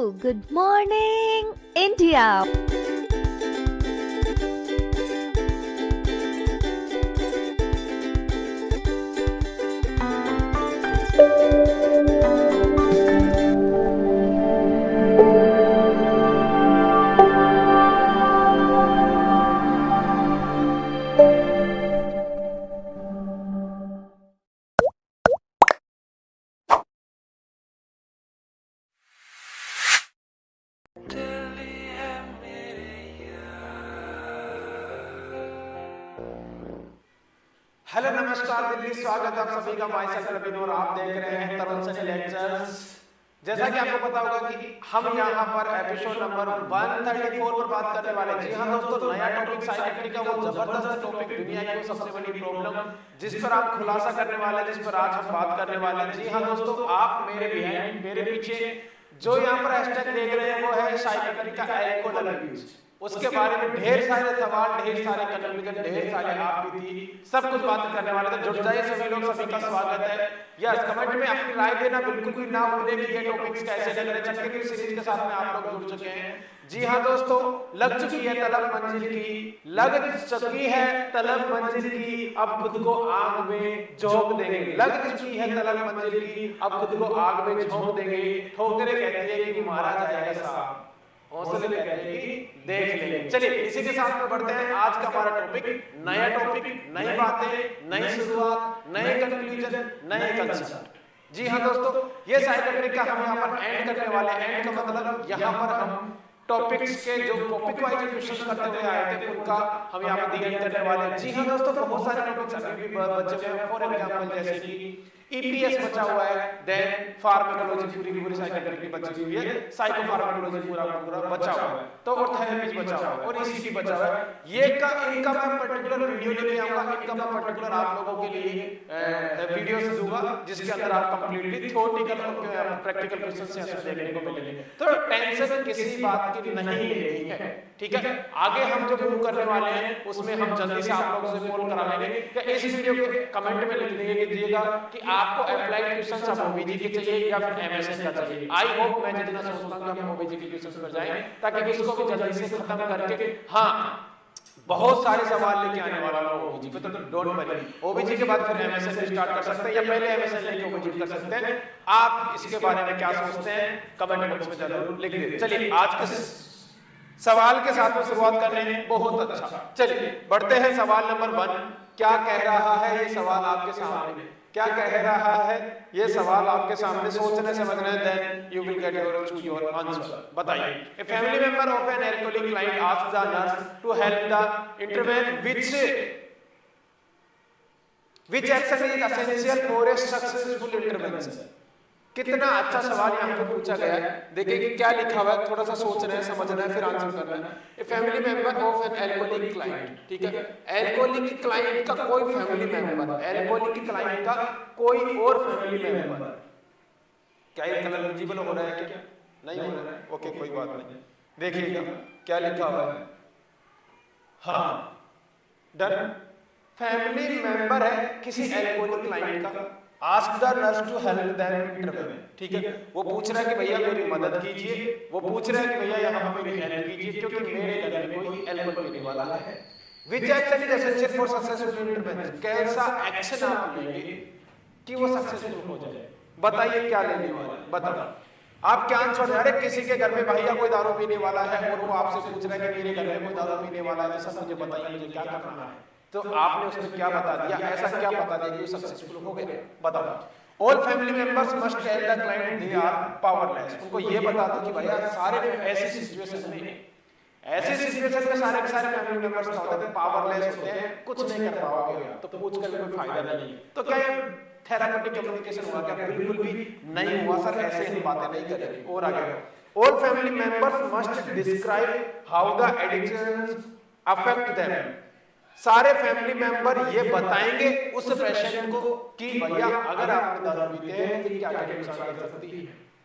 Good morning, India. Hello नमस्कार दिल्ली, स्वागत है आप सभी का। माय सेल्फ रविंद्र और आप देख रहे हैं तरुण सनी लेक्चर्स। जैसा कि आपको पता होगा कि हम यहाँ पर एपिसोड नंबर 134 पर बात करने वाले हैं। जी हाँ दोस्तों, नया टॉपिक साइकेट्री का, वो जबरदस्त टॉपिक, दुनिया की वो सबसे बड़ी प्रॉब्लम जिस पर आप खुलासा करने वाले हैं, जिस पर आज हम बात करने वाले हैं। जी हाँ दोस्तों, आप मेरे पीछे जो यहाँ पर हैशटैग देख रहे हैं वो है साइकेट्री का एल्कोहल अब्यूज। उसके बारे में ढेर सारे सवाल, ढेर सारे कंक्लूजन, ढेर सारे आप भी थी, सब कुछ बात करने वाले थे। जुड़ जाइए सभी लोग, सभी का स्वागत है। यस, कमेंट में अपनी राय देना बिल्कुल भी ना भूलें कि ये टॉपिक्स कैसे लग रहे हैं। चक्कर की सीरीज के साथ में आप लोग जुड़ चुके हैं। जी हाँ दोस्तों, लग चुकी है तलब मंजिल की, लग चुकी है तलब मंजिल की, अब खुद को आग में झोंक देंगे। लग चुकी है तलब मंजिल की, अब खुद को आग में झोंक देंगे। ठोकरे कहती है कि मारा जाएगा साहब, हौसले कहते हैं कि देख लेंगे। चलिए इसी के साथ में बढ़ते हैं। आज का हमारा टॉपिक, नया टॉपिक, नई बातें, नई शुरुआत, नए कंक्लूजन, नए कंसेप्ट। जी हाँ दोस्तों, ये साइकेट्री का हम यहाँ पर एंड करने वाले हैं। एंड का मतलब यहाँ पर हम टॉपिक्स के जो टॉपिक वाइज क्वेश्चन करते हुए आए थे उनका हम यहाँ पर दी करने वाले हैं। जी हाँ दोस्तों, बहुत सारे टॉपिक्स अभी भी बचे हुए हैं। फॉर एग्जांपल जैसे कि ईपीएस बचा हुआ है, देन फार्माकोलॉजी पूरी की पूरी साइकेट्री बची हुई है, साइकोफार्माकोलॉजी पूरा बचा हुआ है, तो और थेरेपी बचा हुआ है, और ईसीटी बचा हुआ है। ये इनका मैं पर्टिकुलर वीडियो लेके आऊंगा। इनका मैं पर्टिकुलर आप लोगों के लिए वीडियोस दूंगा जिसके अंदर आप कंप्लीटली थ्योरेटिकल और प्रैक्टिकल क्वेश्चंस यहाँ से देखने को मिलेंगे। तो टेंशन किसी बात की नहीं लेनी है, ठीक है। आगे हम जो मूव करने वाले हैं उसमें हम जल्दी से आप लोगों से पोल करा लेंगे कि इस वीडियो के कमेंट में लिख दीजिएगा कि आपको अप्लाइड क्वेश्चंस आप ओबीजी के चाहिए या फिर एमएसएन का चाहिए। आई होप, मैं जितना सोचता हूं कि हम ओबीजी के क्वेश्चंस पर जाएं ताकि इसको भी जल्दी से खत्म करके, हाँ बहुत सारे सवाल लेके आने वाला हूं ओबीजी पे, तो डोंट वरी। ओबीजी के बाद फिर एमएसएन भी स्टार्ट कर सकते हैं या पहले एमएसएन लेके ओबीजी कर सकते हैं। आप इसके बारे में क्या सोचते हैं कमेंट बॉक्स में जरूर लिख दीजिए। चलिए आज के सवाल के साथ में शुरुआत कर रहे हैं। बहुत अच्छा, चलिए बढ़ते हैं। सवाल नंबर 1, क्या कह रहा है ये सवाल आपके सामने? क्या कह रहा है ये सवाल आपके सामने? सोचने समझने, then you will get your choose your answer. बताइए। A family member of an alcoholic client asks the nurse to help the intervene which action is essential for a successful intervention। कितना अच्छा सवाल यहाँ पे पूछा गया है। देखिए कि क्या लिखा हुआ है, थोड़ा सा सोचना है, समझना है, फिर आंसर करना है। ए family member of an alcoholic client, ठीक है। एल्कोहलिक क्लाइंट का कोई फैमिली मेंबर, एल्कोहलिक क्लाइंट का कोई और फैमिली मेंबर, क्या ये कलर विजिबल हो रहा है? क्या नहीं हो रहा है? ओके, कोई बात नहीं। देखिएगा क्या लिखा हुआ है। हाँ डन। फैमिली मेंबर है किसी एल्कोहलिक क्लाइंट का, ask the nurse to help them intervene, ठीक है। वो पूछ रहा है कि भैया मेरी मदद कीजिए, वो पूछ रहा है कि भैया यहाँ पर मेरी हेल्प कीजिए क्योंकि मेरे घर में कोई एल्कोहल पीने वाला है। Which action is essential for successful intervention? कैसा एक्शन आप लेंगे कि वो सक्सेसफुल हो जाए? बताइए क्या लेने वाला है, बताओ आप क्या आंसर दे। अरे किसी के घर में भैया कोई दारू पीने वाला है और वो आपसे पूछ रहा है कि मेरे घर में कोई दारू पीने वाला है, तो सब मुझे बताइए, मुझे क्या करना है? तो आपने उसमें क्या बता दिया? ऐसा क्या बता दिया कि सक्सेसफुल हो गए? बताओ। All family members must tell the client they are powerless. उनको ये बता दो कि भैया सारे ऐसी सिचुएशन में सारे के सारे फैमिली मेंबर्स क्या होते हैं? पावरलेस होते हैं, कुछ नहीं कर पाओगे आप, तो पूछ कर कोई फायदा नहीं। तो क्या ये थेरापेटिक कम्युनिकेशन हुआ? क्या बिल्कुल भी नहीं हुआ सर, ऐसे हम बातें नहीं करेंगे। और आगे, all family members must describe how the addictions affect them. सारे फैमिली मेंबर ये बताएंगे उस पेशेंट को कि भैया अगर आप दारू पीते हैं तो क्या क्या नुकसान कर सकती है।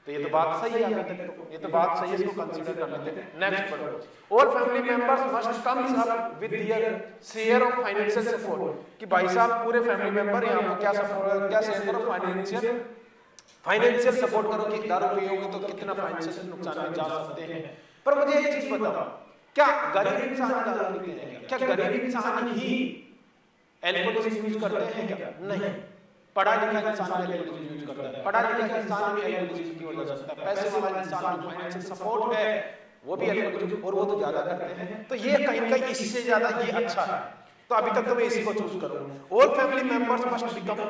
तो ये तो बात सही है, अभी तक तो ये तो बात सही है, इसको कंसीडर कर लेते हैं। नेक्स्ट पढ़ो। All family members must comes up with their share of financial support, कि भाई साहब पूरे फैमिली मेंबर यहाँ पर क्या शेयर करो? फाइनेंशियल फाइनेंशियल सपोर्ट करो कि दारू पियोगे तो कितना फाइनेंशियल नुकसान में जा सकते हैं। पर मुझे एक चीज बताओ, क्या गरीब इंसान दारू पीते हैं? क्या गरीब इंसान ही एल्कोहल यूज करते हैं क्या? नहीं, पढ़ा लिखा इंसान भी एल्कोहल यूज करता है, पढ़ा लिखा इंसान भी एल्कोहल की वजह से सकता है, पैसे वाला इंसान जो फाइनेंशियल सपोर्ट है वो भी एल्कोहल, और वो तो ज्यादा करते हैं। तो ये कहीं ना कहीं इससे ज्यादा ये अच्छा है, तो अभी तक तो मैं इसी को चूज करूंगा। All family members must become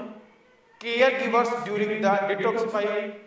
caregivers during the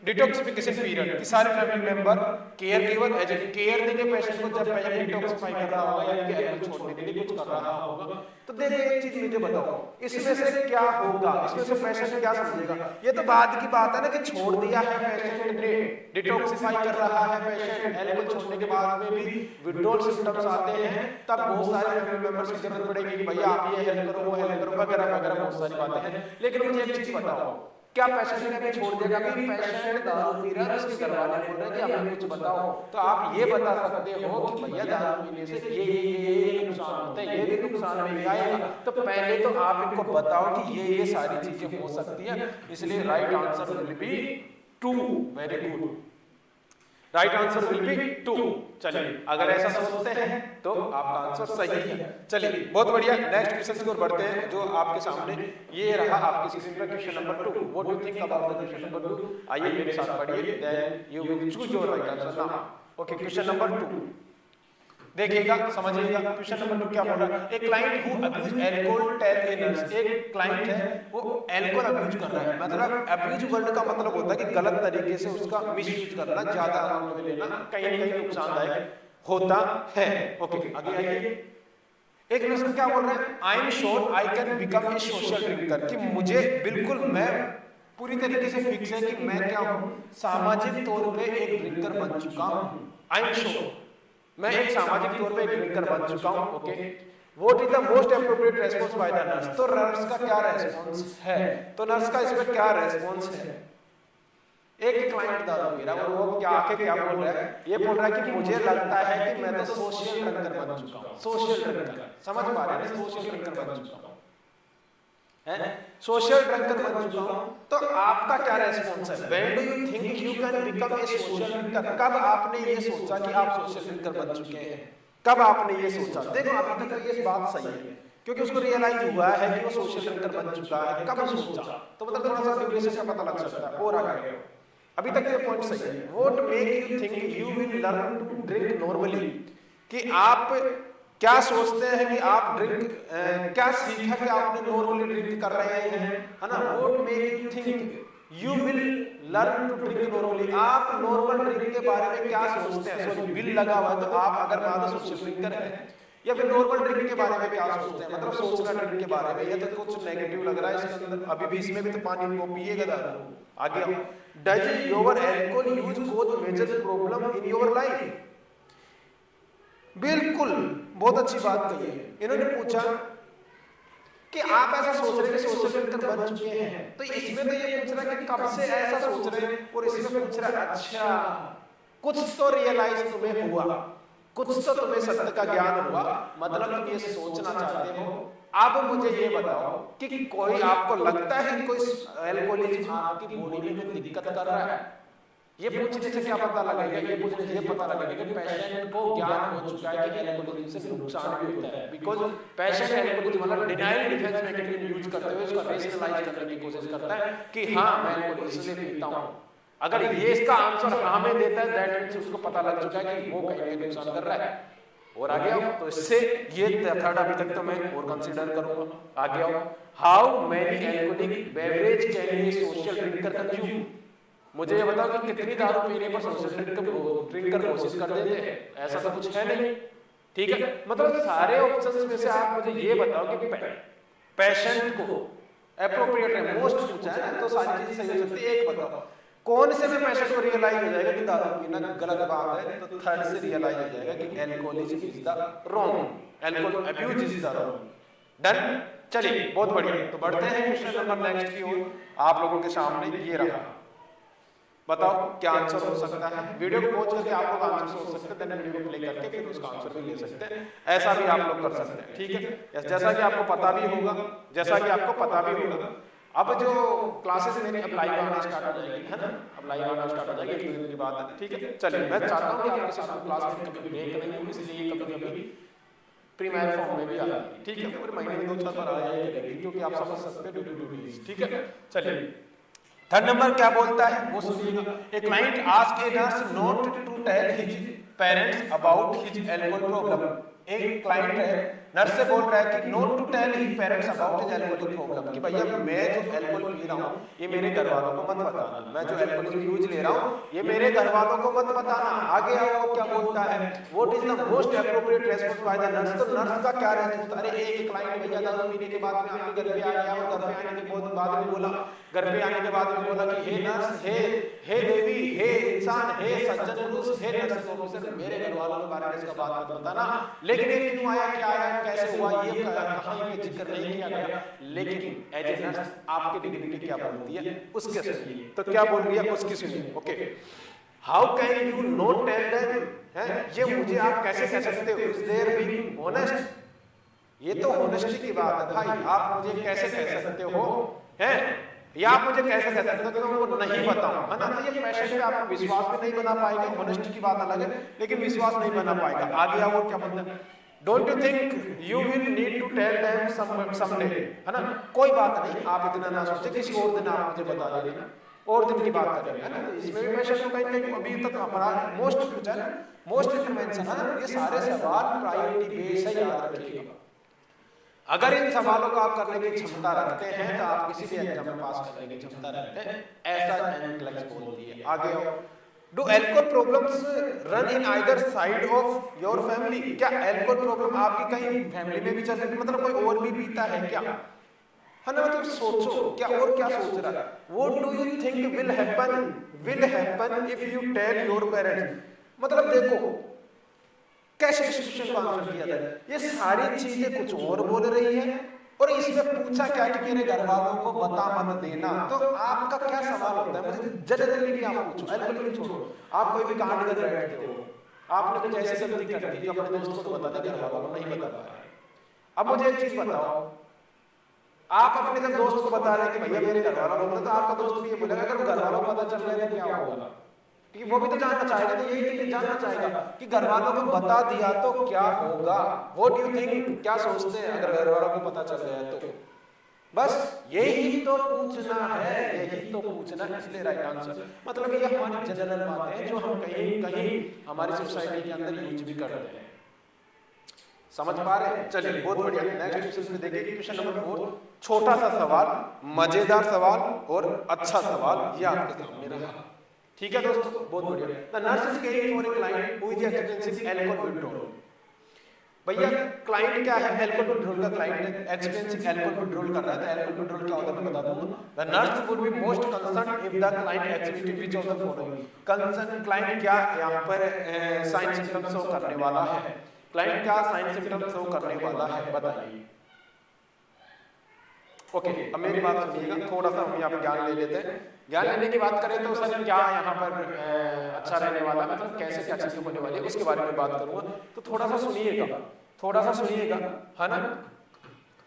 detoxification period, कि सारे family member caregiver as a care देंगे पेशेंट को जब पेशेंट डिटॉक्सिफाई कर रहा होगा या एल्कोहल छोड़ने के लिए कुछ कर रहा होगा। तो देखो एक चीज मुझे बताओ, इसमें से क्या होगा, इसमें से पेशेंट क्या समझेगा? ये तो बाद की बात है ना कि छोड़ दिया है पेशेंट ने, डिटॉक्सिफाई कर रहा है पेशेंट, एल्कोहल छोड़ने के बाद में भी विड्रॉल सिम्टम्स आते हैं, तब बहुत सारे फैमिली मेंबर्स की जरूरत पड़ेगी कि भैया आप ये हेल्प करो, वो हेल्प करो, वगैरह वगैरह बहुत सारी बातें हैं। लेकिन मुझे एक चीज बताओ, क्या पेशेंट ने भी छोड़ देगा? कि पेशेंट दारू पी रहा है, उसके घर वाले बोल रहे हैं कि हमें कुछ बताओ, तो आप ये बता सकते हो कि भैया दारू पीने से ये नुकसान होता है, ये भी नुकसान नहीं आएगा। तो पहले तो आप इनको बताओ कि ये सारी चीजें हो सकती हैं, इसलिए right answer will be 2। Very good, right answer will be 2। चलिए, अगर ऐसा सोचते हैं तो आपका आंसर सही है। चलिए बहुत बढ़िया, नेक्स्ट क्वेश्चन की ओर बढ़ते हैं जो आपके सामने ये रहा आपकी स्क्रीन पर, question number 2। What do you think about the question number 2? आइए मेरे साथ पढ़िए, then you will choose your right answer now. Okay, question number 2 देखिएगा, समझिएगा। क्वेश्चन नंबर 2 क्या बोल रहा है? एक client who abuse alcohol tell a nurse, एक क्लाइंट है वो अल्कोहल अब्यूज कर रहा है, मतलब अब्यूज वर्ड का मतलब होता है कि गलत तरीके से उसका मिसयूज करना, ज्यादा अमाउंट में लेना, कहीं ना कहीं नुकसानदायक होता है। ओके, आगे आइए। एक नर्स क्या बोल रहा है? I am sure I can become a social drinker, कि मुझे बिल्कुल, मैं पूरी तरीके से फिक्स है कि मैं क्या हूं, सामाजिक तौर पे एक ड्रिंकर बन चुका हूं। आई एम श्योर, मैं एक सामाजिक तौर पे एक ड्रिंकर बन चुका हूं। Okay, what is the most appropriate response by the nurse? तो नर्स का क्या रेस्पॉन्स है? तो नर्स का इसमें क्या रेस्पॉन्स है? एक क्लाइंट दारू पी रहा है और वो क्या आके क्या बोल रहा है? ये बोल रहा है कि मुझे लगता है कि मैं तो सोशल ड्रिंकर बन चुका हूं। सोशल ड्रिंकर, समझ पा रहे हैं? सोशल ड्रिंकर बन चुका हूं, सोशल ड्रिंकर बन चुका हूं। तो आपका क्या रेस्पॉन्स है? When do you think you can become a social drinker? कब आपने ये सोचा कि आप सोशल ड्रिंकर बन चुके हैं? कब आपने ये सोचा? देखो अभी तक तो ये बात सही है, क्योंकि उसको रियलाइज हुआ है कि वो सोशल ड्रिंकर बन चुका है। कब सोचा? तो मतलब थोड़ा सा ड्यूरेशन का पता लग सकता है। और आगे अभी तक ये पॉइंट सही है। What make you think you will learn to drink normally, कि आप क्या सोचते हैं कि आप ड्रिंक क्या सीखा कि आपने नॉर्मली ड्रिंक कर रहे हैं, है ना? What make you think you will learn to drink normally, आप नॉर्मल ड्रिंक के बारे में क्या सोचते हैं? सॉरी, विल लगा हुआ है, तो आप अगर मान लो सोशल ड्रिंकर है या फिर नॉर्मल ड्रिंक के बारे में क्या सोचते हैं? मतलब सोचना ड्रिंक के बारे में, ये तो कुछ नेगेटिव लग रहा है इसके अंदर। अभी भी इसमें भी तो पानी को पिएगा दारू। आगे आओ, does your alcohol use cause major problem in your life? बिल्कुल, बहुत अच्छी बात कही है। इन्होंने पूछा कि आप ऐसा सोच रहे हैं कि सोशल ड्रिंकर बन चुके हैं, तो इसमें तो ये पूछ रहा है कि कब से ऐसा सोच रहे हैं, और इसमें पूछ रहा है अच्छा कुछ तो रियलाइज तुम्हें हुआ, कुछ तो तुम्हें सत्य का ज्ञान हुआ, मतलब तुम ये सोचना चाहते हो। अब मुझे ये बताओ कि कोई आपको लगता है कि कोई अल्कोहलिज्म आपकी बॉडी में कोई दिक्कत कर रहा है? ये पूछने से क्या पता लगेगा? ये पूछने से ये पता लगेगा कि पेशेंट को ज्ञान हो चुका है कि अल्कोहलिज्म से नुकसान भी होता है, बिकॉज़ पेशेंट अल्कोहलिज्म मतलब डिनायल डिफेंस मैकेनिज्म यूज करते हुए उसका रेशनलाइज करने की कोशिश करता है कि हां मैं अल्कोहलिज्म से पीता हूं। अगर ये इसका आंसर हां में देता है, दैट मींस उसको पता लग चुका है कि वो कहीं पे नुकसान कर रहा है। और आगे आओ, तो इससे ये थर्ड अभी तक तो मैं और कंसीडर करूंगा। आगे आओ, how many alcoholic beverage can a social drinker consume? मुझे ये बताओ कि कितनी दारू पीने पर सोशल ड्रिंकर कोशिश कर देते हैं? ऐसा तो कुछ है नहीं, ठीक है? मतलब सारे ऑप्शंस में से आप मुझे ये बताओ कि पेशेंट को एप्रोप्रिएट है, मोस्ट पूछा है तो सारी चीजें सही हो सकती है। एक बताओ कौन से में पेशेंट को रियलाइज हो जाएगा कि दारू पीना गलत बात है? तो थर्ड से रियलाइज हो जाएगा कि alcoholism is the wrong, alcohol abuse is the wrong. Done? चलिए बहुत बढ़िया, तो बढ़ते हैं क्वेश्चन नंबर नेक्स्ट की ओर। आप लोगों के सामने ये रहा, बताओ क्या आंसर हो सकता है? वीडियो को पॉज करके आप लोग आंसर सोच सकते हैं, देन वीडियो को प्ले करके फिर उसका आंसर भी ले सकते हैं। ऐसा भी आप लोग कर सकते हैं, ठीक है? जैसा कि आपको पता भी होगा अब जो क्लासेस मेरे अब लाइव आना स्टार्ट हो जाएगी, है ना, अब लाइव आना स्टार्ट हो जाएगी, एक दिन की बात है, ठीक है। चलिए मैं चाहता हूँ कि आपके साथ क्लास में कभी ब्रेक नहीं हो, इसलिए कभी कभी प्रीमियर फॉर्म में भी आ जाए, ठीक है, पूरे महीने में 2-4 बार आ जाएगी, क्योंकि आप समझ सकते हैं ड्यू, ठीक है। चलिए थर्ड नंबर क्या बोलता है वो सुनिएगा। A client ask a nurse not to tell his parents about his alcohol problem. एक क्लाइंट है, नर्स से बोल रहा है कि not to tell his parents about his alcoholic problem, कि भैया मैं जो एल्कोहल पी रहा हूँ ये मेरे घर वालों को मत बताना, मैं जो एल्कोहलिक यूज ले रहा हूँ ये मेरे घर वालों को मत बताना। आगे आओ क्या बोलता है, what is the most appropriate response by the nurse. तो नर्स का क्या रेस्पॉन्स, अरे एक क्लाइंट भैया दारू पीने के बाद में आपके घर पे आ गया और घर पे आने के बाद में बोला, घर पे आने के बाद में बोला कि हे नर्स, हे देवी, हे इंसान, हे सज्जन पुरुष, हे नर्स ऑफिसर, मेरे घर वालों के बारे में इसका बात मत बताना। लेकिन ये क्यों आया, क्या आया, कैसे हुआ, ये कहां ये जिक्र नहीं किया गया, लेकिन एज ए नर्स आपकी डिग्निटी क्या बोलती है उसके सुनिए। तो क्या बोल रही है उसकी सुनिए। Okay, how can you not tell them, है ये मुझे आप कैसे कह सकते हो, इज देयर बीइंग ऑनेस्ट। ये तो ऑनेस्टी की बात है भाई, आप मुझे कैसे कह सकते हो, है या आप मुझे कैसे कह सकते हो कि मैं वो नहीं बताऊं, है ना। तो ये पेशेंट पे आप विश्वास भी नहीं बना पाएगा, ऑनेस्टी की बात अलग है लेकिन विश्वास नहीं बना पाएगा। आगे आओ क्या बोलते हैं, don't you think you will need to tell them someday, है ना, कोई बात नहीं, आप इतना ना सोचें, किसी और दिन आप मुझे बता देना, और दिन की बात करेंगे, है ना। इसमें भी पेशेंट को कहीं अभी तक हमारा मोस्ट इंटरवेंशन है, ये सारे सवाल प्रायोरिटी बेस है, याद रखिएगा। अगर इन सवालों को आप करने की क्षमता रखते हैं तो आप किसी भी एग्जाम में पास करने की क्षमता रखते हैं, ऐसा एनक्लेक्स बोलती है। आगे आओ, do alcohol problems run in either side of your family. क्या एल्कोहल प्रॉब्लम आपकी कहीं फैमिली में भी चल रही है, मतलब कोई और भी पीता है क्या, है ना। मतलब सोचो क्या और क्या सोच रहा है। What do you think will happen if you tell your parents. मतलब देखो कैसे सिचुएशन को आंसर किया जाए, ये सारी चीजें कुछ और बोल रही है और इसमें पूछा क्या कि मेरे घर वालों को बता मत देना। तो आपका क्या सवाल होता है, मुझे जनरली आप पूछो, एल्कोहल छोड़ो, आप कोई भी कांड कर बैठते हो, आपने कुछ ऐसी गलती कर दी जो अपने दोस्तों को बता दे, घर वालों को नहीं बता पाए। अब मुझे एक चीज बताओ, आप अपने जब दोस्त को बता रहे हैं कि भैया मेरे घर वालों को, तो आपका दोस्त भी ये बोलेगा अगर घर वालों को पता चल रहा है क्या होगा, कि वो भी तो जानना चाहेगा, तो यही चीज जानना चाहेगा कि घर वालों को बता दिया तो क्या होगा। व्हाट डू यू थिंक, क्या सोचते हैं अगर घर वालों को पता चल गया तो। बस यही तो पूछना है, यही तो पूछना है, इसलिए राइट आंसर। मतलब ये हमारी जनरल बात है जो हम कहीं कहीं हमारी सोसाइटी के अंदर यूज भी कर रहे हैं, समझ पा रहे हैं। चलिए बहुत बढ़िया, नेक्स्ट क्वेश्चन में देखिए क्वेश्चन नंबर 4, छोटा सा सवाल, मजेदार सवाल और अच्छा सवाल, ये आपके सामने रहा, ठीक है दोस्तों, बहुत बढ़िया। The nurse is caring for a client who is experiencing alcohol withdrawal. भैया क्लाइंट क्या है, एल्कोहल विथड्रॉल का क्लाइंट है, एक्सपीरियंसिंग एल्कोहल विथड्रॉल कर रहा है। तो एल्कोहल विथड्रॉल क्या होता है मैं बता दूंगा। The nurse would be most concerned if the client exhibit which of the following. Concern client क्या यहां पर साइन सिम्टम्स शो करने वाला है, क्लाइंट क्या साइन सिम्टम्स शो करने वाला है, बताइए। ओके, अब मेरी बात सुनिएगा, थोड़ा सा हम यहाँ पे ज्ञान ले लेते हैं। ज्ञान लेने की बात करें तो सर क्या यहाँ पर अच्छा रहने वाला, मतलब कैसे क्या चीजें होने वाली है उसके बारे में बात करूंगा। तो थोड़ा सा सुनिएगा, है ना,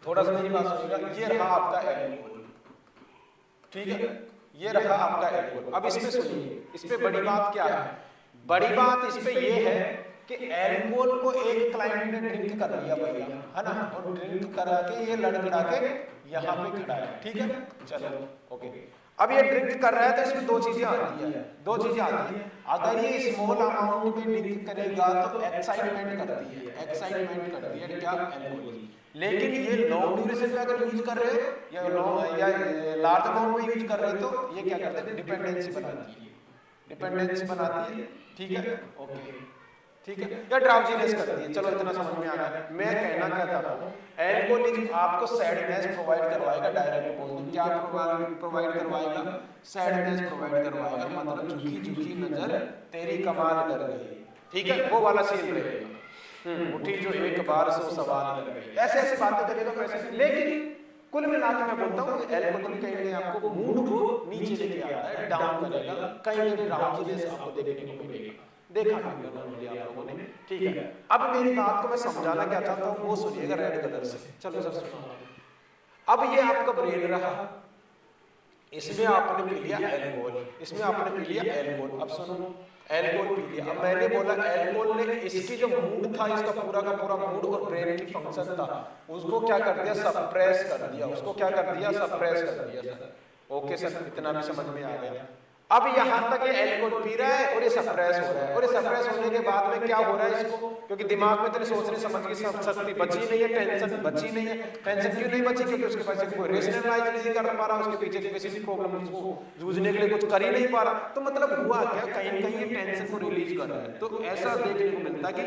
थोड़ा सा मेरी बात सुनिएगा। ये रहा आपका एल्कोहल, ठीक है, ये रहा आपका एल्कोहल। अब इसमें सुनिए, इस पे बड़ी बात क्या है, बड़ी बात इस पे ये है कि एल्कोहल को एक क्लाइंट ने ड्रिंक कर लिया भैया, है ना, और ड्रिंक करा के ये लड़खड़ा के यहाँ पे खड़ा है, ठीक है। चलो ओके, अब ये ड्रिंक कर रहा है तो इसमें दो चीजें आती है। अगर ये स्मॉल अमाउंट में ड्रिंक करेगा तो एक्साइटमेंट करती है क्या, एल्कोहल। लेकिन ये लॉन्ग ड्यूरेशन में अगर यूज कर रहे हो या लार्ज अमाउंट में यूज कर रहे हो तो ये क्या करते हैं, डिपेंडेंसी बनाती है, ठीक है, ओके, ठीक है, या ड्राउजीनेस करती है। चलो इतना समझ में आ गया। मैं कहना क्या चाहता हूँ, एल्कोहलिज्म आपको सैडनेस प्रोवाइड करवाएगा, डायरेक्ट बोल दूं, क्या प्रोवाइड करवाएगा, सैडनेस प्रोवाइड करवाएगा, मतलब झुकी नजर तेरी कमाल कर गई, ठीक है, वो वाला सीन रहेगा। उठी जो एक बार सो सवाल कर गई, ऐसे बातें करेगा कैसे। लेकिन कुल मिला के मैं बोलता हूँ एल्कोहल कहीं आपको मूड को नीचे लेके आता है, डाउन करेगा, कहीं ड्राउजीनेस आपको देखने को मिलेगा, देखा आप लोगों ने, ठीक है। अब मेरी बात को मैं समझाना क्या चाहता हूँ वो सुनिएगा रेड कलर से। चलो सर सुनो, अब ये आपका ब्रेन रहा, इसमें आपने पी लिया एल्कोहल, इसमें आपने पी लिया एल्कोहल। अब सुनो, एल्कोहल पी लिया। अब मैंने बोला एल्कोहल ने इसकी जो मूड था, इसका पूरा का पूरा मूड और ब्रेन की फंक्शन था, उसको क्या कर दिया, सप्रेस कर दिया। उसको क्या कर दिया, सप्रेस कर दिया। ओके सर, इतना भी समझ में आ गया। अब यहाँ तक ये एल्कोहल पी रहा है और ये सप्रेस हो रहा है, और ये सप्रेस होने के बाद में क्या हो रहा है इसको, क्योंकि दिमाग में तेरे सोचने समझने की शक्ति बची नहीं है, टेंशन बची नहीं है। टेंशन क्यों नहीं बची, क्योंकि उसके पास कोई रेशनलाइज नहीं कर पा रहा, उसके पीछे किसी भी प्रॉब्लम को जूझने के लिए कुछ कर ही नहीं पा रहा। तो मतलब हुआ क्या, कहीं न कहीं ये टेंशन को रिलीज कर रहा है। तो ऐसा देखने को मिलता है कि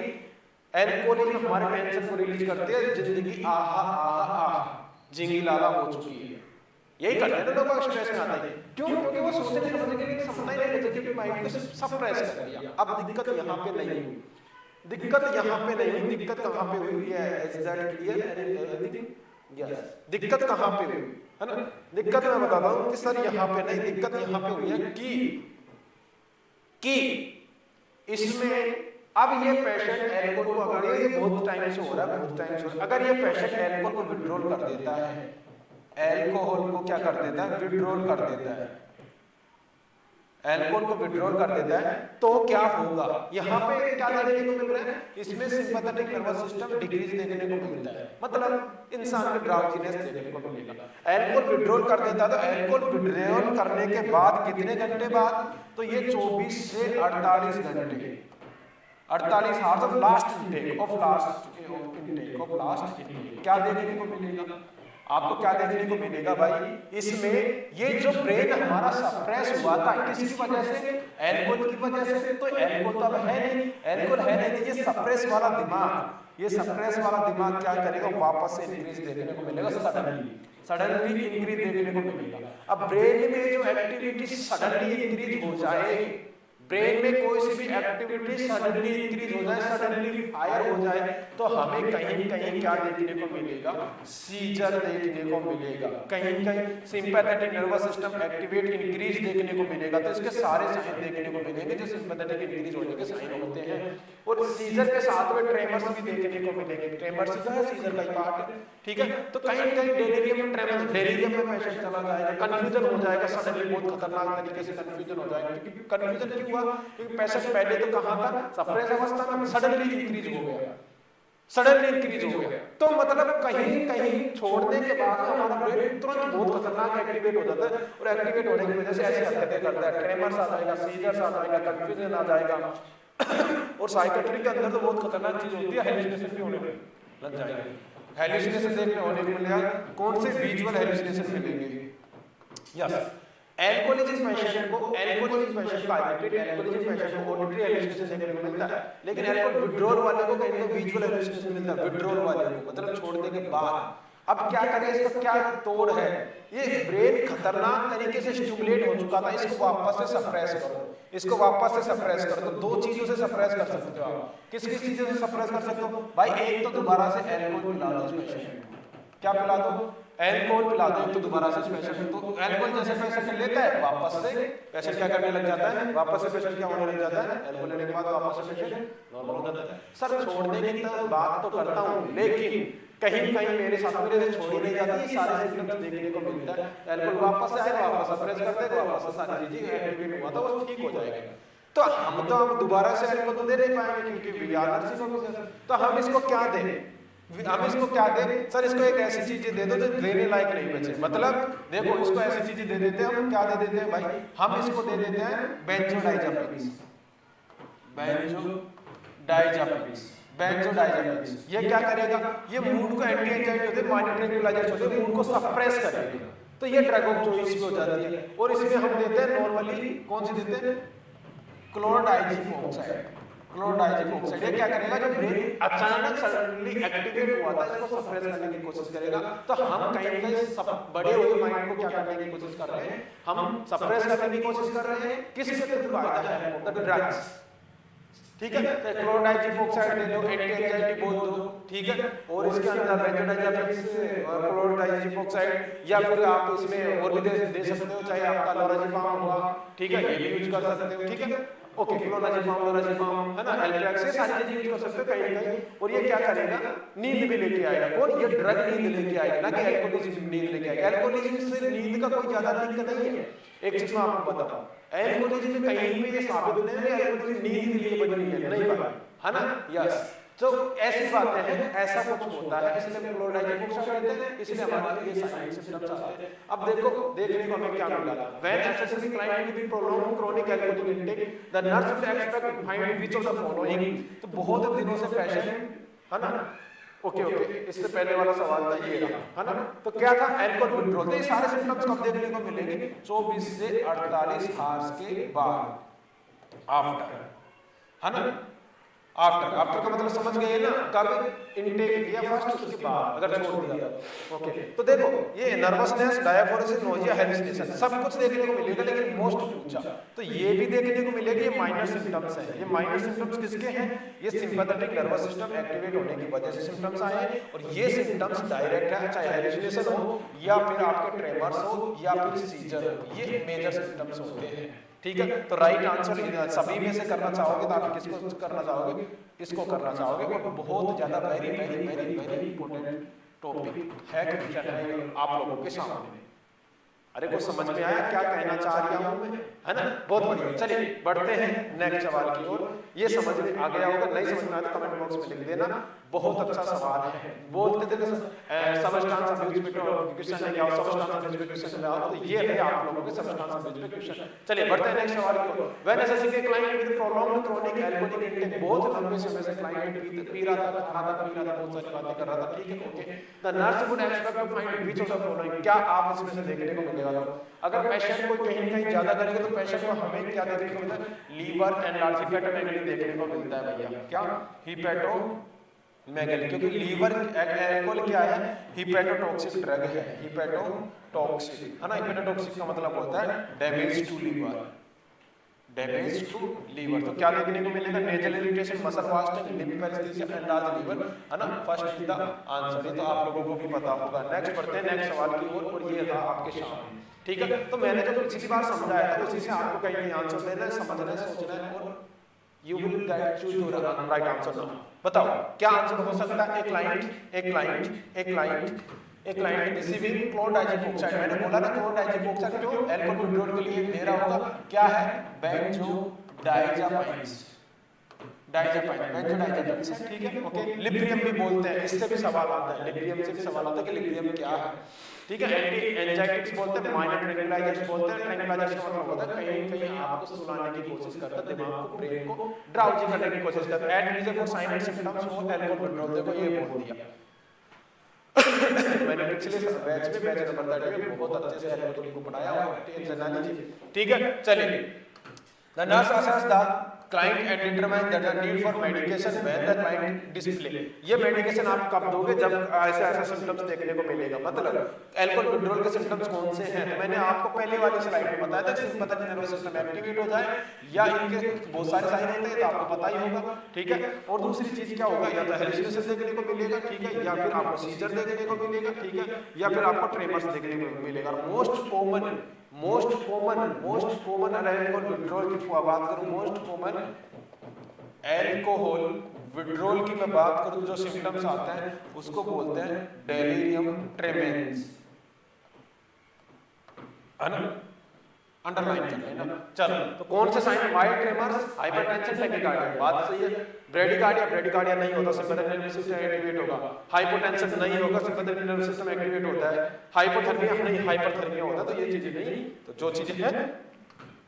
एल्कोहल ही हमारे टेंशन को रिलीज करती है। जिंदगी आहा आहा आहा जिंगी लाला हो चुकी है। यही करते हैं लोग स्ट्रेस में आते हैं। क्यों, क्योंकि वो सोचने समझने के लिए क्षमता ही नहीं बची, क्योंकि माइंड को सप्रेस कर दिया। अब दिक्कत यहाँ पे नहीं हुई, दिक्कत यहाँ पे नहीं हुई, दिक्कत कहाँ पे हुई है, इज दैट क्लियर? यस, दिक्कत कहाँ पे हुई है ना, दिक्कत मैं बताता हूँ कि सर यहाँ पे नहीं, दिक्कत यहाँ पे हुई है कि इसमें अब ये पेशेंट एल्कोहल को, अगर ये बहुत टाइम से हो रहा है, बहुत टाइम से, अगर ये पेशेंट एल्कोहल को विड्रॉल कर देता है, एल्कोहल को क्या कर देता है, विड्रॉल कर देता है, एल्कोहल को विड्रॉल कर देता है, तो क्या होगा, यहाँ पे क्या देखने को मिल रहा है, इसमें सिंपैथेटिक नर्वस सिस्टम डिक्रीज देखने को मिलता है। मतलब इंसान में ड्राउजीनेस देखने को मिलेगा। एल्कोहल विड्रॉल कर देता है, तो एल्कोहल विड्रॉल करने के बाद कितने घंटे बाद, तो ये 24 से 48 घंटे, 48 hours of last intake of last intake क्या देखने को मिलेगा आपको, क्या देखने को मिलेगा भाई, इसमें ये जो ब्रेन हमारा सप्रेस हुआ था, किसकी वजह से, एल्कोहल की वजह से। तो एल्कोहल तो अब है नहीं, एल्कोहल है नहीं, ये सप्रेस वाला दिमाग, ये सप्रेस वाला दिमाग क्या करेगा, वापस से इंक्रीज देखने को मिलेगा, सडनली इंक्रीज देखने को मिलेगा। अब ब्रेन में जो एक्टिविटी सडनली इंक्रीज हो जाए, ब्रेन में कोई सी भी एक्टिविटी सडनली इंक्रीज हो जाए, सडनली फायर हो जाए, तो हमें कहीं कहीं क्या देखने को मिलेगा, सीजर देखने को मिलेगा, कहीं कहीं sympathetic nervous system activate increase देखने को मिलेगा। तो इसके सारे साइन देखने को मिलेंगे जो सिंपैथेटिक इंक्रीज होने के साइन होते हैं। और सीजर के साथ में ट्रेमर्स भी देखने को मिलेंगे। ट्रेमर्स का है सीजर का ही पार्ट, ठीक है। तो कहीं कहीं डेलीरियम ट्रेमर्स, डेलीरियम में पेशेंट चला जाएगा, कंफ्यूजन हो जाएगा, सडनली बहुत खतरनाक तरीके से कंफ्यूजन हो जाएगा। क्योंकि कंफ्यूजन क्यों हुआ, क्योंकि पेशेंट पहले तो कहां था, सप्रेस अवस्था में, सडनली इंक्रीज हो गया, सडनली इंक्रीज हो गया। तो मतलब कहीं कहीं छोड़ने के बाद हमारा ब्रेन तुरंत बहुत खतरनाक एक्टिवेट हो जाता है, और एक्टिवेट होने की वजह से ऐसी हरकतें करता है, ट्रेमर्स आ जाएगा, सीजर्स आ जाएगा, कंफ्यूजन आ जाएगा। और साइकियाट्री के अंदर तो बहुत खतरनाक चीज होती है, हेलुसिनेशन भी होने लग जाएगी। हेलुसिनेशन देखने होने को मिलेगा, कौन से विजुअल हेलुसिनेशन मिलेंगे। यस, एल्कोहलिज्म पेशेंट को, एल्कोहलिज्म पेशेंट को आइडेंटिटी, एल्कोहलिज्म पेशेंट को ऑडिटरी हेलुसिनेशन देखने को मिलता है, लेकिन एल्कोहल विड्रॉल वाले को कहीं ना विजुअल हेलुसिनेशन मिलता है, विड्रॉल वाले को मतलब छोड़ने के बाद। अब क्या करें, इसका क्या तोड़ है, ये ब्रेन खतरनाक तरीके से स्टिमुलेट हो चुका था, इसको वापस से सप्रेस करो, इसको वापस से सप्रेस कर दो। दो चीजों से सप्रेस कर सकते हो आप, किस किस चीजों से सप्रेस कर सकते हो भाई, एक तो दोबारा से एल्कोहल पिला दो इस पेशेंट को, क्या पिला दो, एल्कोहल पिला दो, तो दोबारा से पेशेंट, तो एल्कोहल जैसे पेशेंट लेता है वापस से पेशेंट क्या करने लग जाता है, वापस से पेशेंट क्या होने लग जाता है, एल्कोहल लेने के बाद वापस से पेशेंट नॉर्मल हो जाता है। सर छोड़ने की तो बात तो करता हूँ, लेकिन कहीं कहीं मेरे साथ मेरे से छोड़ी नहीं जाती, सारे सिम्टम्स देखने को मिलता है, एल्कोहल वापस से आए, वापस सप्रेस करते हैं, वापस से सारी चीजें एक्टिवेट हुआ था वो ठीक हो जाएगा। तो हम तो अब दोबारा से एल्कोहल तो दे नहीं पाएंगे, क्योंकि वी आर नर्सिंग ऑफिसर। तो हम इसको क्या दें, हम इसको क्या दें, सर इसको एक ऐसी चीजें दे दो जो देने लायक नहीं बचे। मतलब देखो, इसको ऐसी चीजें दे देते हैं हम, क्या दे देते हैं भाई, हम इसको दे देते हैं बेंजोडाइजापिन्स, बेंजोडाइजापिन्स। ये क्या करेगा, ये मूड को एंटी एंजाइटी होते हैं, माइनर ट्रैंक्विलाइजर्स होते हैं, मूड को सप्रेस करेगा। तो ये ड्रग ऑफ चॉइस भी हो जाती है। और इसमें हम देते हैं नॉर्मली कौन सी देते हैं, क्लोरोडाइजिक ऑक्साइड। क्लोरोडाइजिक ऑक्साइड ये क्या करेगा, जो ब्रेन अचानक सडनली एक्टिवेट हुआ था इसको सप्रेस करने की कोशिश करेगा। तो हम कहीं कहीं बड़े हुए माइंड को क्या करने की कोशिश कर रहे हैं, हम सप्रेस करने की कोशिश कर रहे हैं। किसके थ्रू फायदा है, द ड्रग्स, ठीक है, तो क्लोराइड ऑक्साइड दे दो, एंटी एंजाइटी बोल दो, ठीक है, और इसके अंदर बेंजोडाइजेपिक्स क्लोराइड ऑक्साइड, या फिर आप इसमें और भी दे सकते हो, चाहे आपका लोराजिपाम हुआ, ठीक है, ये भी यूज कर सकते हो, ठीक है, ओके, क्लोराजिपाम है ना, एल्ट्रैक्स, ये सारी चीजें यूज कर सकते हो कहीं कहीं। और ये क्या करेगा, नींद भी लेके आएगा, और ये ड्रग नींद लेके आएगा, ना कि एल्कोहोलिज्म नींद लेके आएगा। एल्कोहोलिज्म से नींद का कोई ज्यादा लिंक नहीं है। एक चीज मैं आपको बताऊं, एल्कोहोलिज्म में कहीं पे ये साबित नहीं है एल्कोहोलिज्म नींद के लिए बनी है, नहीं बना है ना, यस। तो ऐसी बातें हैं, ऐसा कुछ होता है, इसलिए क्लोराइड ऑक्साइड देते हैं, इसलिए हमारे लिए साइन सिम्टम्स आते हैं। अब देखो, देखने को हमें क्या मिला था, when excessive client with prolonged chronic alcohol intake the nurse will expect find which of the following. तो बहुत दिनों से पेशेंट है ना, ओके ओके, इससे पहले वाला सवाल था ये रहा, है ना, तो क्या था, अल्कोहल विड्रॉल। तो ये सारे सिम्टम्स कब देखने को मिलेंगे, 24 से 48 आवर्स के बाद, आफ्टर, है ना, आफ्टर। आफ्टर का मतलब समझ गए ना, कब इनटेक किया फर्स्ट, उसके बाद अगर छोड़ दिया, ओके। तो देखो, ये नर्वसनेस, डायफोरेसिस, नोजिया, हेलुसिनेशन सब कुछ देखने को मिलेगा, लेकिन मोस्ट पूछा तो ये भी देखने को मिलेगा, ये माइनर सिम्टम्स हैं। ये माइनर सिम्टम्स किसके हैं, ये सिंपैथेटिक नर्वस सिस्टम एक्टिवेट होने की वजह से सिम्टम्स आए हैं, और ये सिम्टम्स डायरेक्ट है, चाहे हेलुसिनेशन हो या फिर आपके ट्रेमर्स हो या फिर सीजर हो, ये मेजर सिम्टम्स होते हैं, ठीक है। तो राइट आंसर सभी में से करना चाहोगे तो आप किसको करना चाहोगे, इसको करना चाहोगे, और बहुत ज्यादा very very very very important topic है, क्वेश्चन है आप लोगों के सामने। अरे को समझ में आया क्या कहना चाह रहा हूं मैं, है ना, बहुत बढ़िया। चलिए बढ़ते हैं नेक्स्ट सवाल की ओर। ये समझ में आ गया होगा, नहीं समझ में आया तो कमेंट बॉक्स में लिख देना, बहुत अच्छा सवाल है। बोलते थे सबस्टांस ऑफ क्वेश्चन लेके आओ, सबस्टांस ऑफ क्वेश्चन ले आओ, तो ये है आप लोगों के सबस्टांस ऑफ क्वेश्चन। चलिए बढ़ते हैं नेक्स्ट सवाल की ओर। When assessing a client with prolonged chronic alcoholic intake, बहुत लंबे समय से क्लाइंट पी रहा था, खा रहा था, पी रहा था, बहुत सारी बातें कर रहा था, ठीक है, okay. The nurse would expect to find which of the following, क्या आप इसमें से देखने को मिलेगा। अगर पेशेंट को कहीं ना कहीं ज्यादा करेगा तो पेशेंट को हमें क्या देखने को मिलता है, लीवर एनलार्ज हिपेटोमेगली देखने को मिलता है भैया, क्या, हिपेटोमेगली, क्योंकि लीवर अल्कोहल क्या है, हिपेटोटॉक्सिक ड्रग है, हिपेटोटॉक्सिक है ना। हिपेटोटॉक्सिक का मतलब होता है damage to liver, damage to liver. तो क्या देखने को मिलेगा, nasal irritation, muscle wasting, lip paresthesia, enlarge liver, है ना, फर्स्ट इज द आंसर। ये तो आप लोगों को भी पता होगा। नेक्स्ट बढ़ते हैं नेक्स्ट सवाल की ओर, और ये था आपके सामने, ठीक है। तो मैंने जो पिछली बार समझाया था उसी से आपको कहीं कहीं आंसर देना है, समझना है, सोचना है, और you will gate choose your right answer now. बताओ क्या आंसर हो सकता है। एक क्लाइंट रिसीविंग क्लोराइड ऑक्साइड, मैंने बोला ना क्लोराइड ऑक्साइड क्यों, अल्कोहल विड्रॉल के लिए दे रहा होगा, क्या है, बेंजोडाइज़ेपाइन्स, बेंजोडाइज़ेपाइन्स, ठीक है, ओके। लिब्रियम भी बोलते हैं, इससे भी सवाल आता है, लिब्रियम से भी सवाल आता है कि लिब्रियम क्या है, ठीक है। एंटी एंजाइटिक्स बोलते हैं, माइनर ट्रैंक्विलाइजर्स बोलते हैं। ट्रैंक्विलाइजर्स का मतलब होता है कहीं कहीं आपको सुलाने की कोशिश करता है, दिमाग को, ब्रेन को ड्राउजी करने की कोशिश करता है। At reason for sign and symptoms for alcohol withdrawal, देखो ये बोल दिया मैंने पिछले बैच में, बैच नंबर 30 में बहुत अच्छे से अल्कोहल को पढ़ाया हुआ है, टेंशन ना लीजिए, ठीक है। चलिए, the nurse assess the client and determine that the need for medication when the client display. ये मेडिकेशन आप कब दोगे, जब ऐसे ऐसे सिम्टम्स देखने को मिलेगा। मतलब अल्कोहल विड्रॉल के सिम्टम्स कौन से हैं, तो मैंने आपको पहले वाली स्लाइड में बताया था, सिंपैथेटिक नर्वस सिस्टम एक्टिवेट हो जाए, या इनके बहुत सारे साइन होते हैं, तो आपको पता ही होगा, ठीक है। और दूसरी चीज क्या होगा, या तो हेलुसिनेशन देखने को मिलेगा, ठीक है, या फिर आपको सीजर देखने को मिलेगा, ठीक है, या फिर आपको ट्रेमर्स देखने को मिलेगा। मोस्ट कॉमन अल्कोहल विड्रॉल की बात करूं, मोस्ट कॉमन अल्कोहल विड्रॉल की मैं बात करूं, जो सिम्टम्स आते हैं उसको बोलते हैं डेलिरियम ट्रेमेंस, है ना, अंडरलाइन कर लेना। चलो, तो कौन से साइन है, माइल्ड ट्रेमर्स, हाइपरटेंशन, टैकीकार्डिया, बात सही है। ब्रेडिकार्डिया नहीं होता, सिंपैथेटिक नर्वस सिस्टम एक्टिवेट होगा। हाइपोटेंशन नहीं होगा, सिंपैथेटिक नर्वस सिस्टम एक्टिवेट होता है। हाइपोथर्मिया नहीं, हाइपरथर्मिया होता है। तो ये चीजें नहीं, तो जो चीजें हैं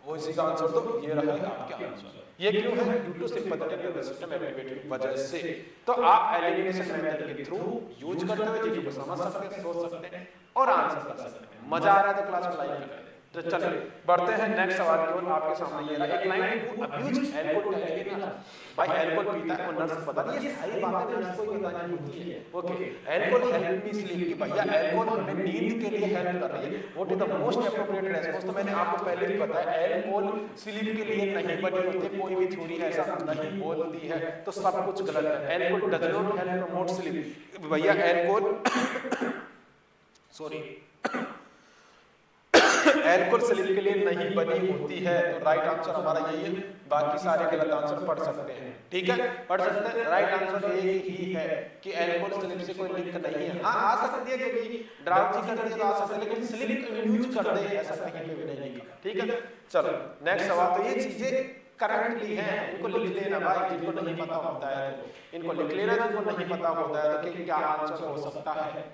वो इसी का आंसर, तो ये रहा आपका आंसर। ये क्यों है, due to sympathetic nervous system activate की वजह से। तो आप एलिमिनेशन मेथड के थ्रू यूज करते हुए चीजों को समझ सकते हैं, सोच सकते हैं और आंसर कर सकते हैं। मजा आ रहा है तो क्लास को लाइक कर दें। तो चलिए बढ़ते हैं नेक्स्ट सवाल की ओर। आपके सामने ये रहा, एक client who abuse alcohol can भाई एल्कोहल पीता है और नर्स पता नहीं, ये सारी बातें नर्स को ही बतानी होती है। Okay, alcohol help me sleep कि भैया एल्कोहल हमें नींद के लिए हेल्प कर रही है। What is the most appropriate response? तो मैंने आपको पहले भी बताया एल्कोहल स्लीप के लिए नहीं बनी होती है, कोई भी थ्योरी ऐसा नहीं बोलती है, तो सब कुछ गलत है। Alcohol does not help promote sleep. भैया एल्कोहल सॉरी एल्कोहल स्लीप के लिए नहीं बनी होती है, तो राइट आंसर हमारा यही है। बाकी सारे गलत आंसर पढ़ सकते हैं, ठीक है, पढ़ सकते हैं। राइट आंसर यही ही है कि एल्कोहल स्लीप से कोई लिंक नहीं है। हाँ आ सकती है, क्योंकि ड्राउजी करती है तो आ सकती है, लेकिन स्लीप इंड्यूस कर दे ऐसा कहीं पे भी नहीं है, ठीक है। चलो नेक्स्ट सवाल। तो ये चीजें करंटली हैं, इनको लिख लेना भाई, जिनको नहीं पता होता है तो इनको लिख लेना, जिनको नहीं पता होता है तो क्या आंसर हो सकता है,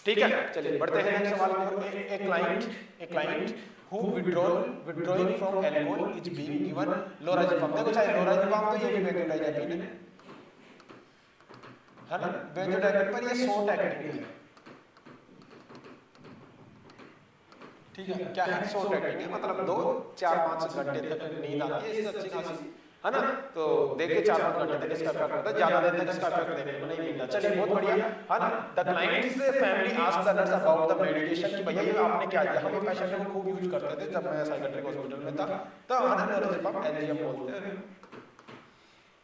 ठीक है। चलिए बढ़ते हैं नेक्स्ट सवाल की। A client who withdrawing from alcohol is being given lorazepam. देखो चाहे लोराज़ेपाम तो ये भी बेंजोडाइज़ेपिन है ना, बेंजोडाइज़ेपिन पर ये शॉर्ट एक्टिंग है, ठीक है। क्या है? शॉर्ट एक्टिंग है, मतलब 2-4-5 घंटे तक नींद आती है, इससे अच्छी खासी है ना। तो देख के 4-5 घंटे तक इसका इफेक्ट होता है, ज्यादा देर तक इसका इफेक्ट देखने को नहीं मिलता। चलिए बहुत बढ़िया है ना। The clients family asked the nurse about the medication कि भैया ये आपने क्या दिया। हम ये पेशेंट को खूब यूज करते थे जब मैं साइकियाट्रिक हॉस्पिटल में था, तो हमारे लोराज़ेपाम एलजीएम बोलते हैं।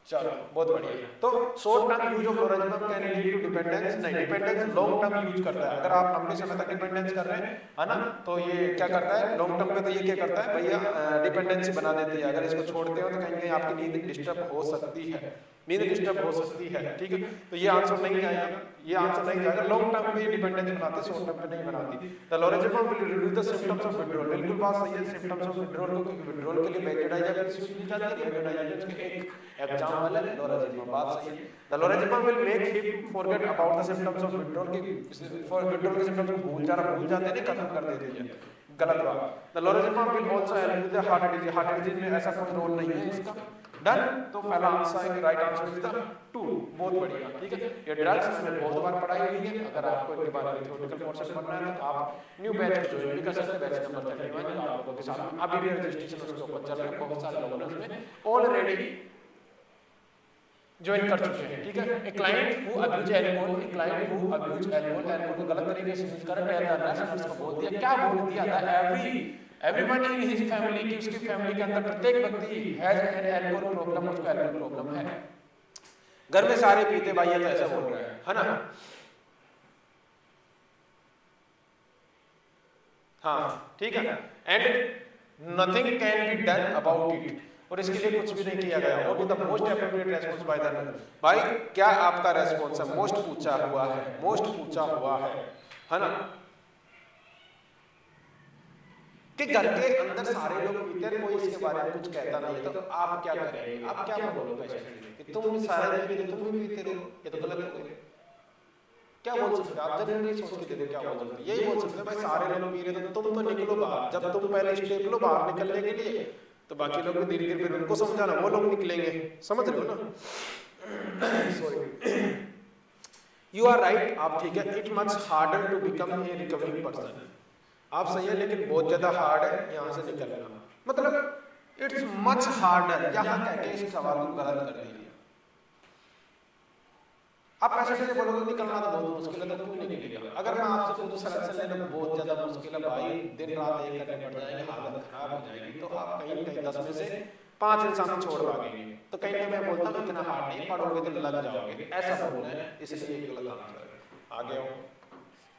चलो बहुत बढ़िया। तो short term use of lorazepam can lead to dependence. नहीं, डिपेंडेंस लॉन्ग टर्म यूज करता है। अगर आप लंबे समय तक डिपेंडेंस कर रहे हैं है ना, तो ये क्या करता है लॉन्ग टर्म पे, तो ये क्या करता है भैया डिपेंडेंसी बना देती है। अगर इसको छोड़ते हो तो कहीं कहीं आपकी नींद डिस्टर्ब हो सकती है, नींद डिस्टर्ब हो सकती है, ठीक है। तो ये आंसर नहीं आएगा, ये आंसर नहीं जाएगा। लॉन्ग टर्म पे डिपेंडेंस बनाते, शॉर्ट टर्म पे नहीं बनाती। The lorazepam will reduce the symptoms of withdrawal. बिल्कुल बात सही है, सिम्पटम्स ऑफ विथड्रॉल को, क्योंकि विथड्रॉल के लिए बेंजोडाइज़ेपिन यूज की जाती है। बेंजोडाइज़ेपिन के एक एग्जांपल है लोराज़ेपाम, बात सही है। The lorazepam will make him forget about the symptoms of withdrawal की, फॉर विथड्रॉल के सिम्पटम्स को भूल जाते हैं, खत्म कर देती है, गलत बात। The lorazepam will also help with the heart disease. Heart disease में ऐसा कोई रोल नहीं है इसका, डन। तो पहला answer right answer is the 2, बहुत बढ़िया, ठीक है। ये ड्रग्स मैंने बहुत बार पढ़ाई हुई है, अगर आपको इनके बारे में थ्योरेटिकल पोर्शन पढ़ना है तो आप न्यू बैच ज्वाइन भी कर सकते हैं। बैच नंबर 31 आप लोगों के साथ अभी भी रजिस्ट्रेशन उसके ऊपर चल रहा है, बहुत सारे लोगों ने उसमें ऑलरेडी ज्वाइन कर चुके हैं, ठीक है। ए client who abuse alcohol, A client who abuse alcohol, alcohol को गलत तरीके से यूज कर रहा है, नर्स को बोल दिया, क्या बोल दिया था, एवरीवन इन हिज फैमिली, की उसकी फैमिली के अंदर प्रत्येक व्यक्ति हैज एन एल्कोहल प्रॉब्लम, उसको एल्कोहल प्रॉब्लम है, घर में सारे पीते भाई, ये तो ऐसा बोल रहा है ना। हाँ ठीक है। And nothing can be done about it, और इसके लिए कुछ भी नहीं किया गया। What is the most appropriate response by the nurse. भाई क्या आपका रेस्पॉन्स है? मोस्ट पूछा हुआ है, मोस्ट पूछा हुआ है ना, कि घर के अंदर सारे लोग पीते हैं, कोई इसके बारे में कुछ कहता नहीं है, तो आप क्या करेंगे? आप क्या बोलोगे पेशेंट कि तुम सारे दिन पीते, तुम भी पीते रहो, ये तो गलत हो गया। क्या बोल सकते आप? जब नहीं सोच के देखो क्या बोल सकते, यही बोल सकते भाई सारे लोग पी रहे तो तुम तो निकलो बाहर। जब तुम पहले स्टेप लो बाहर निकलने के लिए, तो बाकी लोग भी धीरे धीरे फिर उनको समझाना, वो लोग निकलेंगे, समझ रहे हो ना। सॉरी, यू आर राइट, आप ठीक है। It much harder to become a recovering person, आप सही है, लेकिन बहुत ज्यादा हार्ड है यहाँ से निकलना। मतलब इट्स मच हार्डर, यहाँ कह के इस सवाल को गलत कर दिया। आप ऐसे से बोलोगे निकलना तो बहुत मुश्किल है, तो क्यों नहीं निकलेगा? अगर मैं आपसे पूछूं सिलेक्शन लेना बहुत ज्यादा मुश्किल है भाई, दिन रात एक करने पड़ जाएंगे, हालत खराब हो जाएगी, तो आप कहीं कहीं 10 में से 5 इंसान छोड़ भागेंगे। तो कहीं मैं बोलता हूँ इतना हार्ड नहीं, पढ़ोगे तो लग जाओगे, ऐसा बोलना है, इसलिए गलत आंसर है। आगे हो,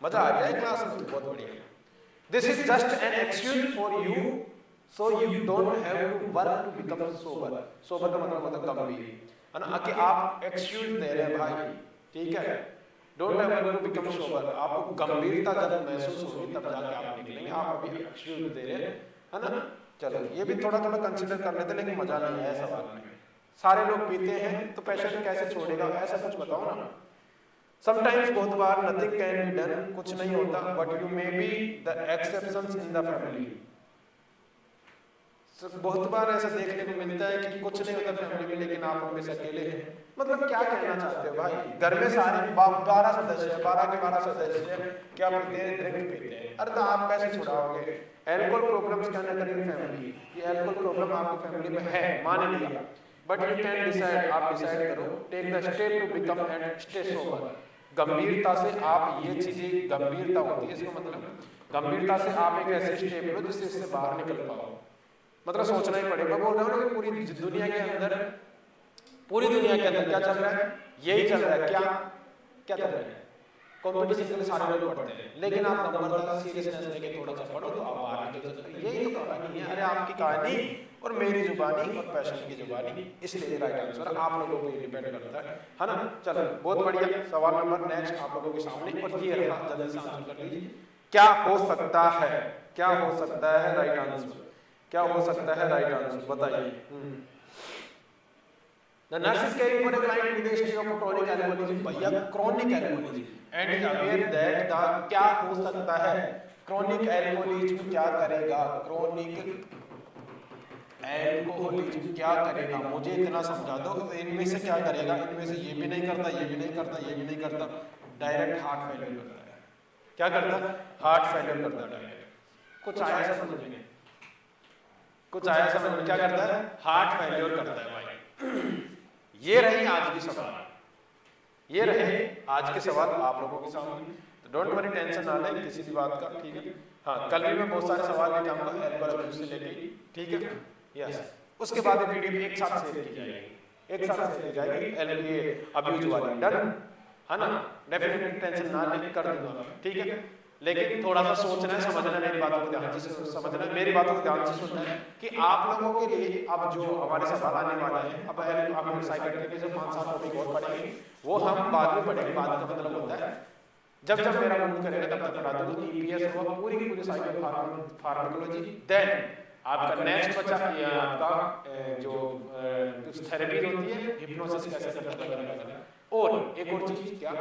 मजा आ गया है क्लास में, बहुत बढ़िया। This is just an excuse for you, so you don't have to work to become sober. Sober का मतलब होता है गंभीर, है ना, कि आप excuse दे रहे हैं भाई, ठीक है। Don't have to become sober, आपको गंभीरता जब महसूस होगी तब जाके आप निकलेंगे, आप अभी excuse दे रहे हैं, है ना। चलो ये भी थोड़ा थोड़ा कंसिडर कर लेते, लेकिन मजा नहीं है सवाल में। सारे लोग पीते हैं तो पेशेंट कैसे छोड़ेगा, ऐसा कुछ बताओ ना। Sometimes बहुत बार nothing can be done, कुछ नहीं होता, but you may be the exceptions in the family. बहुत बार ऐसा देखने को मिलता है कि कुछ नहीं होता फैमिली में, लेकिन आप हमेशा अकेले हैं। मतलब क्या कहना चाहते हो भाई? घर में सारे 12 सदस्य है, 12 के 12 सदस्य है, क्या पीते हैं? ड्रिंक पीते हैं। अरे तो आप कैसे छुड़ाओगे? एल्कोहल प्रॉब्लम्स क्या ना करेंगे फैमिली, ये एल्कोहल प्रॉब्लम आपकी फैमिली में है, मान लिया, बट यू कैन डिसाइड, आप डिसाइड करो, take the step to become and stay sober. गंभीरता से आप ये चीजें, गंभीरता होती है इसका मतलब, गंभीरता से आप एक ऐसे स्टेप लो जिससे इससे बाहर निकल पाओ। मतलब सोचना ही पड़ेगा। बोल रहा हूँ ना, पूरी दुनिया के अंदर, पूरी दुनिया के अंदर क्या चल रहा है? यही चल रहा है। क्या क्या चल रहा है? कंपटीशन के लिए सारे लोग पढ़ते हैं, लेकिन आप नंबर सीरियसनेस लेके थोड़ा सा पढ़ो तो आप आगे निकल सकते हैं। यही तो कहानी है। अरे आपकी कहानी और मेरी जुबानी और पैशन की जुबानी, इसलिए राइट आंसर आप लोगों को डिपेंड करता है ना। चलो बहुत बढ़िया। सवाल नंबर नेक्स्ट आप लोगों के सामने, और ये रहा, जल्दी से आंसर कर लीजिए। क्या हो सकता है? क्या हो सकता है राइट आंसर? क्या हो सकता है राइट आंसर? बताइए। The nurse is caring for a client with a history of chronic alcoholism, भैया chronic alcoholism, and is aware that the, क्या हो सकता है? chronic alcoholism क्या करेगा? chronic alcoholism क्या करेगा? मुझे इतना समझा दो, इनमें से क्या करेगा? इनमें से ये भी नहीं करता, ये भी नहीं करता, ये भी नहीं करता, डायरेक्ट हार्ट फेलियर करता है। क्या करता है? हार्ट फेलियर करता है डायरेक्ट। कुछ आया समझ में? कुछ आया समझ में? क्या करता है? हार्ट फेलियर करता है भाई। ये रही आज की सवाल, ये रहे आज के सवाल आप लोगों के सामने। तो डोंट वरी, टेंशन ना लें किसी भी बात का, ठीक है। हाँ, कल भी मैं बहुत सारे सवाल लेके आऊंगा एल्कोहल अब्यूज से लेके, ठीक है। यस, उसके बाद वीडियो एक साथ शेयर की जाएगी, एक साथ शेयर की जाएगी एल्कोहल अब्यूज वाली। डन है ना? डेफिनेटली टेंशन ना लें, कर दूंगा, ठीक है। लेकिन थोड़ा सा सोचना है, समझना है, मेरी बातों को ध्यान से समझना है, मेरी बातों को ध्यान से सुनना है कि आप लोगों के लिए अब जो हमारे सवाल आने वाले हैं, अब आप साइकियाट्री के जो 5 साल टॉपिक और पढ़ेंगे वो हम बाद में पढ़ेंगे। बाद का मतलब होता है जब जब मेरा मूड करेगा तब तक पढ़ा दूंगा। ईपीएस हुआ, पूरी साइकिल फार्माकोलॉजी। देन आपका नेक्स्ट बचा ये आपका जो कुछ थेरेपी होती है, हिप्नोसिस कैसे करता है, और एक और चीज क्या,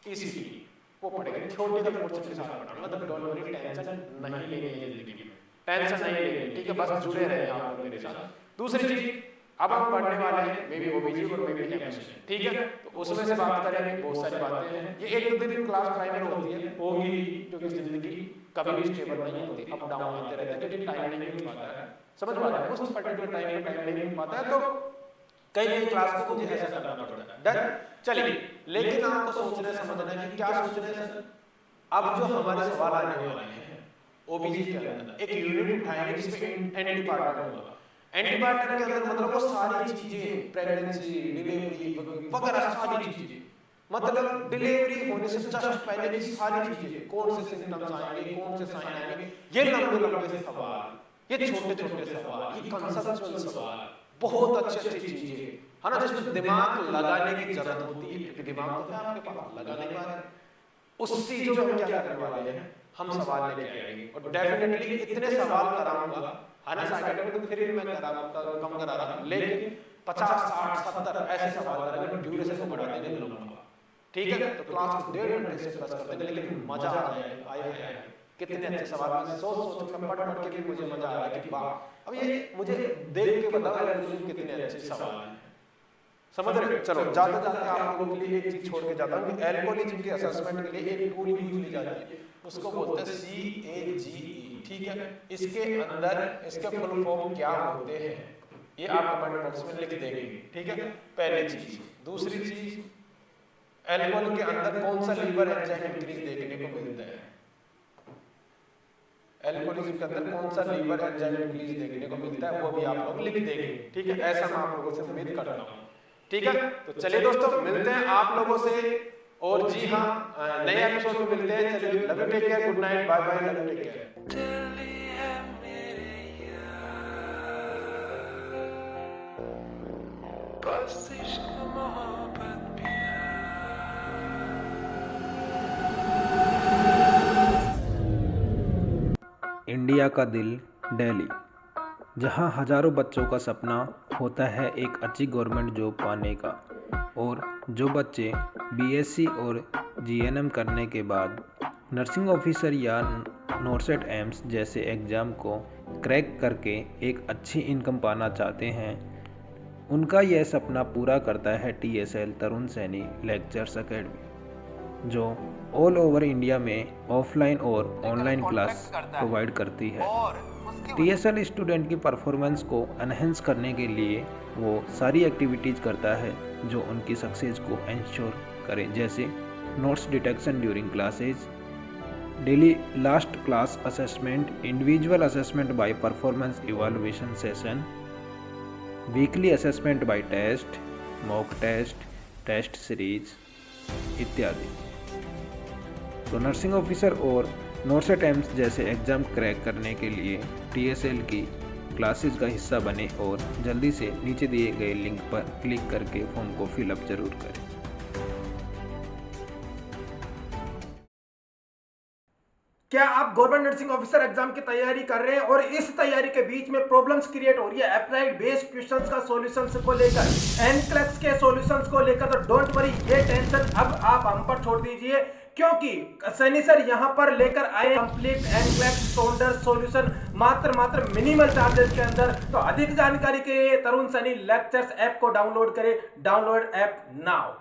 ईसीटी, वो पढ़ेंगे। छोटे सा पोर्शन के साथ पढ़ाऊंगा, मतलब डोंट वरी, टेंशन नहीं लेनी है जिंदगी में, टेंशन नहीं लेनी, ठीक है। बस जुड़े रहे आप लोग मेरे साथ। दूसरी चीज, अब हम पढ़ने वाले हैं मे बी ओबीजी और मे बी एमएससी, ठीक है। तो उसमें से बात करेंगे, बहुत सारी बातें हैं। ये एक दिन क्लास प्राइमर होती है, होगी, क्योंकि जिंदगी कभी भी स्टेबल नहीं होती, अप डाउन आते रहते हैं, क्योंकि टाइम नहीं मिल पाता है, समझ पा रहे हैं? उस पर्टिकुलर टाइम में टाइम नहीं मिल पाता है, तो कई क्लास को मुझे ऐसा करना पड़ता है। डन, चलिए। लेकिन आपको सोचना समझना है कि क्या सोचना है सर। अब जो हमारे सवाल आने वाले हैं ओबीजी के अंदर, एक यूनिट उठाएंगे जिसमें एंटीबायोटिक होगा। एंटीबायोटिक के अंदर मतलब वो सारी चीजें, प्रेगनेंसी, डिलीवरी वगैरह सारी चीजें, मतलब डिलीवरी होने से जस्ट पहले की सारी चीजें, कौन से सिम्टम्स आएंगे, कौन से साइन आएंगे, ये लंबे लंबे से सवाल, ये छोटे छोटे सवाल, ये कंसेप्चुअल सवाल, बहुत अच्छी अच्छी चीजें है ना, जिसमें दिमाग लगाने की जरूरत होती है, क्योंकि दिमाग तो है आपके पास, लगा नहीं पा रहे। उस चीजों में हम क्या करने वाले हैं, हम सवाल लेके आएंगे, और डेफिनेटली इतने सवाल कराऊंगा, है ना। साइकिल तो फिर भी मैं कम करा रहा हूं, लेकिन 50, 60, 70 ऐसे सवाल करेंगे, ड्यूरेशन को बढ़ा देंगे लंबा, ठीक है। तो क्लास को 1.5 घंटे से प्लस कर देंगे, लेकिन मजा आ जाएगा। आए कितने अच्छे सवाल, सोच मैं पढ़ के भी मुझे मजा आ रहा है कि वाह। अब ये मुझे देख के बताओ कितने अच्छे सवाल हैं, समझ रहे? चलो जाते जाते आप लोगों के लिए एक चीज छोड़ के जाता हूँ कि एल्कोहलिज्म के असेसमेंट के लिए एक टूल यूज की जाती है, उसको बोलते हैं CAGE, ठीक है। इसके अंदर इसके फुल फॉर्म क्या होते हैं ये आप कमेंट बॉक्स में लिख देंगे, ठीक है। पहली चीज। दूसरी चीज, एल्कोहल के अंदर कौन सा लीवर एंजाइम इंक्रीज देखने को मिलता है, एल्कोहलिज्म के अंदर कौन सा लीवर एंजाइम इंक्रीज देखने को मिलता है, वो भी आप लोग लिख देंगे, ठीक है। ऐसा मैं आप लोगों से उम्मीद करता हूँ, ठीक है। तो चलिए दोस्तों, मिलते हैं आप लोगों से, और जी हाँ, नए एपिसोड में मिलते हैं। चलिए, love you, take care, good night, bye bye, love you, take care. India का दिल दिल्ली, जहां हजारों बच्चों का सपना होता है एक अच्छी गवर्नमेंट जॉब पाने का, और जो बच्चे बीएससी और जीएनएम करने के बाद नर्सिंग ऑफिसर या नॉर्सेट एम्स जैसे एग्ज़ाम को क्रैक करके एक अच्छी इनकम पाना चाहते हैं, उनका यह सपना पूरा करता है TSL तरुण सैनी लेक्चर्स एकेडमी, जो ऑल ओवर इंडिया में ऑफलाइन और ऑनलाइन क्लास प्रोवाइड करती है। TSL स्टूडेंट की परफॉर्मेंस को एनहेंस करने के लिए वो सारी एक्टिविटीज़ करता है जो उनकी सक्सेस को इंश्योर करें, जैसे notes detection during classes, daily last class assessment, individual assessment by performance evaluation session, weekly assessment by test, mock test, test series इत्यादि। तो नर्सिंग ऑफिसर और नोट्स अटेम्प्ट्स जैसे एग्ज़ाम क्रैक करने के लिए TSL की क्लासेस का हिस्सा बने और जल्दी से नीचे दिए गए लिंक पर क्लिक करके फॉर्म को फिलअप जरूर करें। क्या आप गवर्नमेंट नर्सिंग ऑफिसर एग्जाम की तैयारी कर रहे हैं और इस तैयारी के बीच में प्रॉब्लम्स क्रिएट हो रही है अप्लाइड बेस्ड क्वेश्चंस का सॉल्यूशंस को लेकर, NCLEX के सॉल्यूशंस को लेकर, तो डोंट वरी, ये टेंशन अब आप हम पर छोड़ दीजिए, क्योंकि सैनी सर यहां पर लेकर आए कंप्लीट NCLEX साउंडर सॉल्यूशन मात्र मिनिमल चार्जेस के अंदर। तो अधिक जानकारी के लिए तरुण सैनी लेक्चर्स ऐप को डाउनलोड करें, डाउनलोड ऐप नाउ।